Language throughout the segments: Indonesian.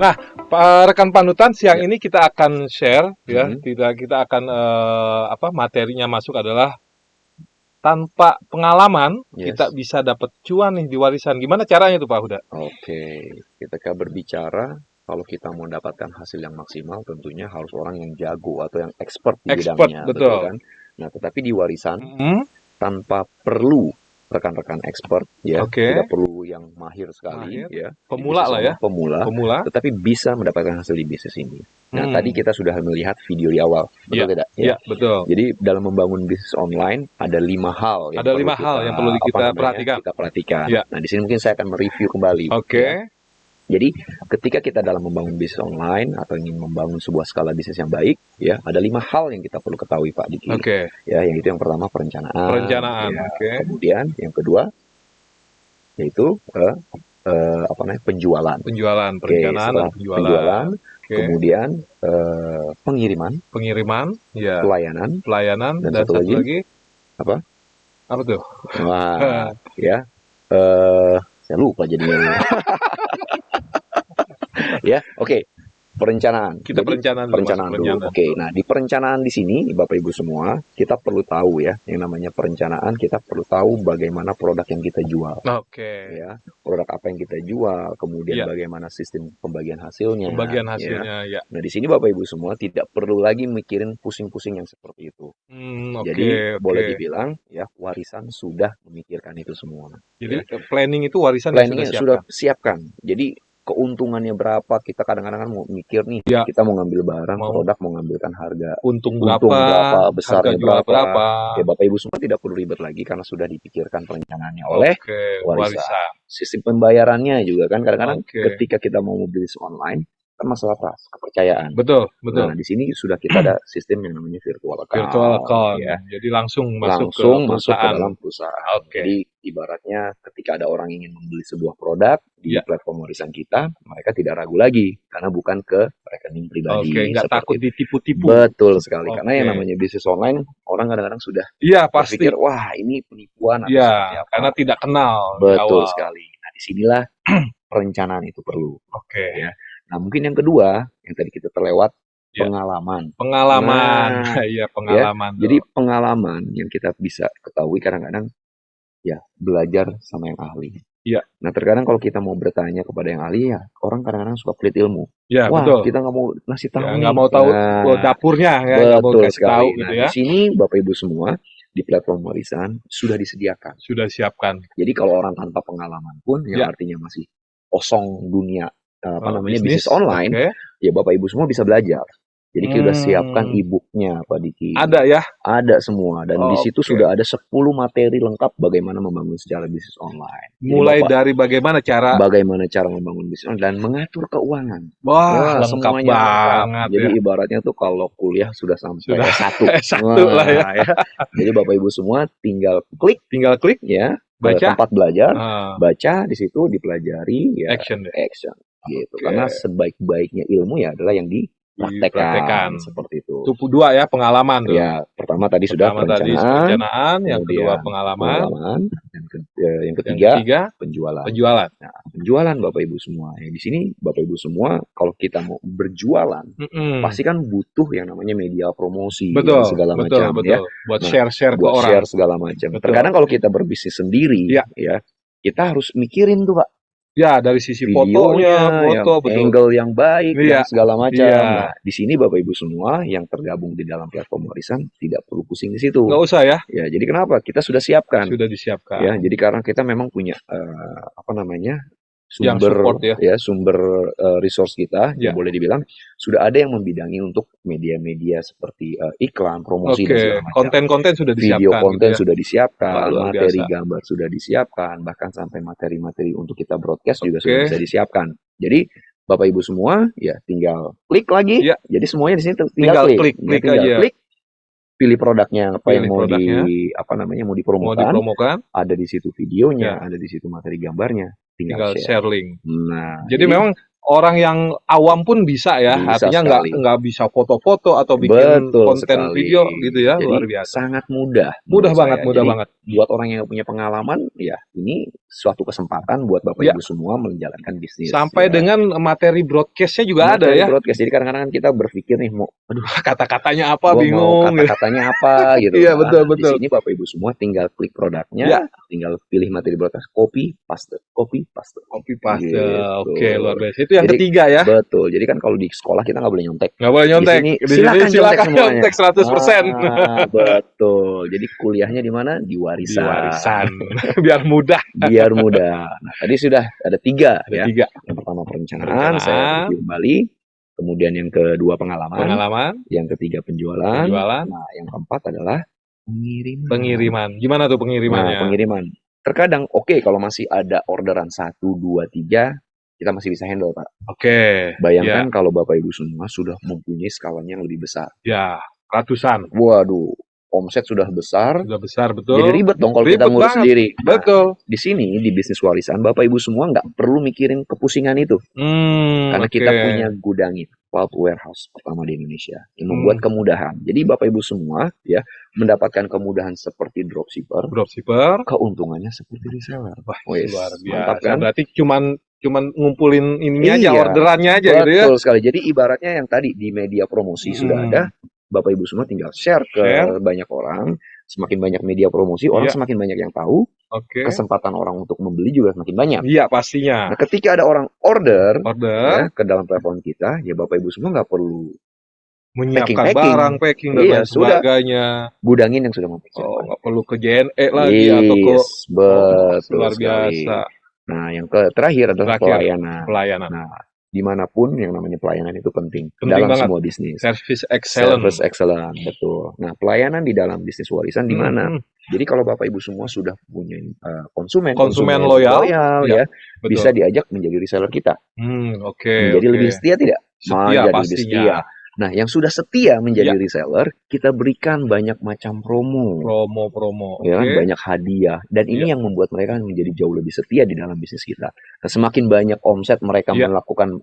Nah, rekan panutan, siang Ya. ini kita akan share ya, Mhm. kita akan materinya masuk adalah tanpa pengalaman kita Yes. bisa dapat cuan nih di warisan. Gimana caranya tuh Pak Huda? Oke, ketika berbicara kalau kita mau dapatkan hasil yang maksimal tentunya harus orang yang jago atau yang expert di Expert, bidangnya, betul betul. kan? Nah, tetapi di warisan Mhm. tanpa perlu rekan-rekan expert ya, Oke, tidak perlu yang mahir sekali mahir. ya di Pemula bisnis lah ya, online, pemula, pemula. tetapi bisa mendapatkan hasil di bisnis ini. Nah, tadi Hmm. kita sudah melihat video di awal, Iya, betul tidak? iya Ya. betul. Jadi dalam membangun bisnis online ada 5 hal yang Ada perlu 5 hal kita yang perlu kita perhatikan. kita perhatikan. Iya. Nah, di sini mungkin saya akan mereview kembali ya. Oke. Jadi ketika kita dalam membangun bisnis online atau ingin membangun sebuah skala bisnis yang baik, ya ada 5 hal yang kita perlu ketahui Pak Diki. Oke. Ya, yang itu yang pertama perencanaan. Perencanaan. Ya, Oke. kemudian yang kedua yaitu penjualan. Penjualan, Oke, perencanaan dan setelah penjualan, Oke. kemudian pengiriman, Pengiriman, ya. pelayanan, Pelayanan dan dan satu satu lagi lagi apa? apa tuh? Wah, ya. Saya lupa jadinya. Ya, oke. Perencanaan. Kita Jadi, perencanaan dulu, masuk perencanaan dulu. perencanaan Oke, dulu. nah di perencanaan di sini, Bapak Ibu semua, kita perlu tahu ya, yang namanya perencanaan, kita perlu tahu bagaimana produk yang kita jual. Oke. Ya, produk apa yang kita jual, kemudian Ya, bagaimana sistem pembagian hasilnya. pembagian Ya. hasilnya ya. Nah, di sini Bapak Ibu semua tidak perlu lagi mikirin pusing-pusing yang seperti itu. Jadi, Oke, boleh oke. dibilang ya, warisan sudah memikirkan itu semua. Jadi Ya. planning itu warisan yang sudah Planningnya siapkan. sudah siapkan. Jadi keuntungannya berapa, kita kadang-kadang kan mau mikir nih, Ya, kita mau ngambil barang, mau produk, mau ngambilkan harga, untung untung berapa, berapa, harga besarnya jual berapa. berapa. Ya Bapak Ibu semua tidak perlu ribet lagi karena sudah dipikirkan perencanaannya oleh Oke, warisan. warisan. Sistem pembayarannya juga kan kadang-kadang Oke. ketika kita mau bisnis online kan masalah trust, kepercayaan. Betul, Nah, betul. di sini sudah kita ada sistem yang namanya virtual Virtual account account. ya. Jadi langsung masuk ke Langsung masuk ke perusahaan. dalam perusahaan. Oke. Jadi ibaratnya ketika ada orang ingin membeli sebuah produk di Ya. platform warisan kita, mereka tidak ragu lagi karena bukan ke rekening pribadi. Oke, nggak seperti takut itu. ditipu-tipu. Betul sekali. Karena yang Oke. namanya bisnis online, orang kadang-kadang sudah Iya, pasti. berpikir, wah ini penipuan atau Iya, seperti apa. karena tidak kenal di Betul awal. sekali. Nah, disinilah perencanaan itu perlu. Oke. Ya. Nah, mungkin yang kedua, yang tadi kita terlewat, Ya. pengalaman. Pengalaman. Nah, Iya, ya. pengalaman. Jadi pengalaman yang kita bisa ketahui kadang-kadang ya belajar sama yang ahli. Iya. Nah, terkadang kalau kita mau bertanya kepada yang ahli, ya orang kadang-kadang suka pelit ilmu. Ya, Wah, betul. kita nggak mau ngasih tahu Ya, nih. nggak mau tahu Nah, dapurnya, ya, nggak mau betul kasih tahu sekali. gitu Nah, ya. di sini Bapak Ibu semua di platform warisan sudah disediakan. Sudah siapkan. Jadi kalau orang tanpa pengalaman pun, yang Ya. artinya masih kosong dunia bisnis Bisnis. online, Oke. ya Bapak Ibu semua bisa belajar. Jadi kita udah siapkan Hmm. e-booknya Pak Diki. Ada ya? Ada semua. Dan di situ Oke. sudah ada 10 materi lengkap bagaimana membangun secara bisnis online. Jadi Mulai Bapak, dari bagaimana cara. bagaimana cara membangun bisnis online dan mengatur keuangan. Wah, lengkap semuanya banget Jadi ya. ibaratnya tuh kalau kuliah sudah sampai Sudah S1. S1 lah ya. Jadi Bapak Ibu semua tinggal klik Tinggal klik, ya ke baca. tempat belajar, Ah, baca di situ dipelajari ya action deh. action gitu. Oke. Karena sebaik-baiknya ilmu ya adalah yang Dipraktekkan. dipraktekkan seperti itu. Itu dua ya, pengalaman tuh. Ya, pertama tadi sudah Pertama tadi perencanaan, perencanaan, yang kedua kemudian pengalaman, yang yang ketiga ketiga penjualan. penjualan. Nah, penjualan Bapak Ibu semua. Ya, di sini Bapak Ibu semua kalau kita mau berjualan pasti kan butuh yang namanya media promosi Betul, dan segala betul, macam betul. ya. Buat Nah, share-share ke buat orang. share segala macam. Betul. Terkadang kalau kita berbisnis sendiri Ya. ya, kita harus mikirin tuh Pak, Ya, dari sisi videonya, fotonya, foto, betul. angle yang baik, Iya, dan segala macam. iya. Nah, di sini Bapak Ibu semua yang tergabung di dalam platform warisan tidak perlu pusing di situ. Nggak usah ya, Ya, jadi kenapa? Kita sudah siapkan. sudah disiapkan. Ya, jadi karena kita memang punya Yang sumber support ya. sumber resource kita, Ya. yang boleh dibilang sudah ada yang membidangi untuk media-media seperti iklan, promosi dan segala Oke, macam. konten-konten sudah Video disiapkan konten gitu ya. sudah disiapkan, Wah, luar materi biasa. gambar sudah disiapkan, bahkan sampai materi-materi untuk kita broadcast juga Oke. sudah bisa disiapkan. Jadi Bapak Ibu semua ya tinggal klik lagi. Ya. Jadi semuanya di sini Tinggal tinggal klik Ya, tinggal aja. klik, pilih produknya apa yang Pilih mau produknya. mau Mau dipromokan. dipromokan, Ada di situ videonya, Ya. ada di situ materi gambarnya, tinggal share. share link. Nah, Jadi memang orang yang awam pun bisa ya, Bisa artinya sekali. nggak bisa foto-foto atau bikin Betul konten sekali. video gitu ya, Jadi luar biasa. sangat mudah. Mudah menurut banget, saya. mudah Jadi banget. buat orang yang punya pengalaman, ya ini suatu kesempatan buat Bapak Ya. Ibu semua menjalankan bisnis. Sampai ya. dengan materi broadcast-nya juga ada Materi ya. broadcast. Jadi kadang-kadang kan kita berpikir nih, mau aduh Kata-katanya apa, gua mau bingung. kata-katanya apa gitu Iya, kan. betul, Nah, di betul. sini Bapak Ibu semua tinggal klik produknya, Ya. tinggal pilih materi broadcast, copy paste. Copy paste. Gitu. Oke, luar biasa. Itu yang Jadi, ketiga ya. betul. Jadi kan kalau di sekolah kita nggak boleh nyontek. Nggak boleh nyontek. Di sini Di sini silakan silakan semuanya. nyontek 100%. Betul. Jadi kuliahnya di mana? Di Di warisan. warisan. Biar mudah. Biar mudah. Nah, tadi sudah ada 3 Ada ya. 3. Yang pertama perencanaan, saya review kembali. Kemudian yang kedua pengalaman. Yang ketiga penjualan. Nah, yang keempat adalah Pengiriman. Gimana tuh pengirimannya? Nah, pengiriman. Terkadang oke, kalau masih ada orderan 1, 2, 3, kita masih bisa handle, Pak. Oke. Bayangkan kalau Bapak Ibu semua sudah mempunyai skalanya yang lebih besar. Ya, ratusan. Waduh, omset sudah besar. Sudah besar, betul. Jadi ribet dong kalau Ribet kita ngurus banget. sendiri. Nah, Betul. di sini, di bisnis warisan, Bapak Ibu semua nggak perlu mikirin kepusingan itu. Karena kita punya gudangin, Vault Warehouse pertama di Indonesia, yang membuat kemudahan. Jadi Bapak Ibu semua ya mendapatkan kemudahan seperti dropshipper, keuntungannya seperti reseller. Wah, Wes, luar biasa. mantap kan? Berarti cuman ngumpulin ininya aja, Iya, orderannya aja gitu ya. betul sekali. Jadi ibaratnya yang tadi di media promosi sudah ada, Bapak Ibu semua tinggal share ke banyak orang. Semakin banyak media promosi, orang semakin banyak yang tahu. Kesempatan orang untuk membeli juga semakin banyak. Iya, pastinya. Nah, ketika ada orang order ya, ke dalam telepon kita, ya Bapak Ibu semua nggak perlu menyiapkan barang, packing dan lain sebagainya. Gudangin yang sudah mempersiapkan. Oh, nggak perlu ke JNE lagi atau ke betul luar sekali. biasa. Nah, yang terakhir adalah pelayanan. Nah, dimanapun yang namanya pelayanan itu penting dalam banget. Semua bisnis. Service excellent. Betul. Nah, pelayanan di dalam bisnis warisan di mana? Jadi kalau Bapak Ibu semua sudah punya konsumen loyal ya, bisa diajak menjadi reseller kita. Menjadi lebih setia tidak? Setia, lebih setia. Nah, yang sudah setia menjadi reseller, kita berikan banyak macam promo. Ya, banyak hadiah. Dan ini yang membuat mereka menjadi jauh lebih setia di dalam bisnis kita. Nah, semakin banyak omset mereka melakukan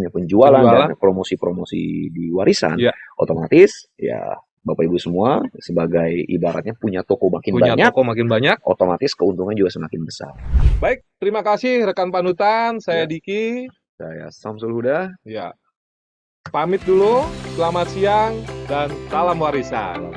penjualan dan promosi-promosi di warisan, otomatis ya Bapak Ibu semua sebagai ibaratnya punya toko makin banyak, otomatis keuntungan juga semakin besar. Baik, terima kasih rekan panutan. Saya Diki. Saya Samsul Huda. Ya. Pamit dulu, selamat siang, dan salam warisan.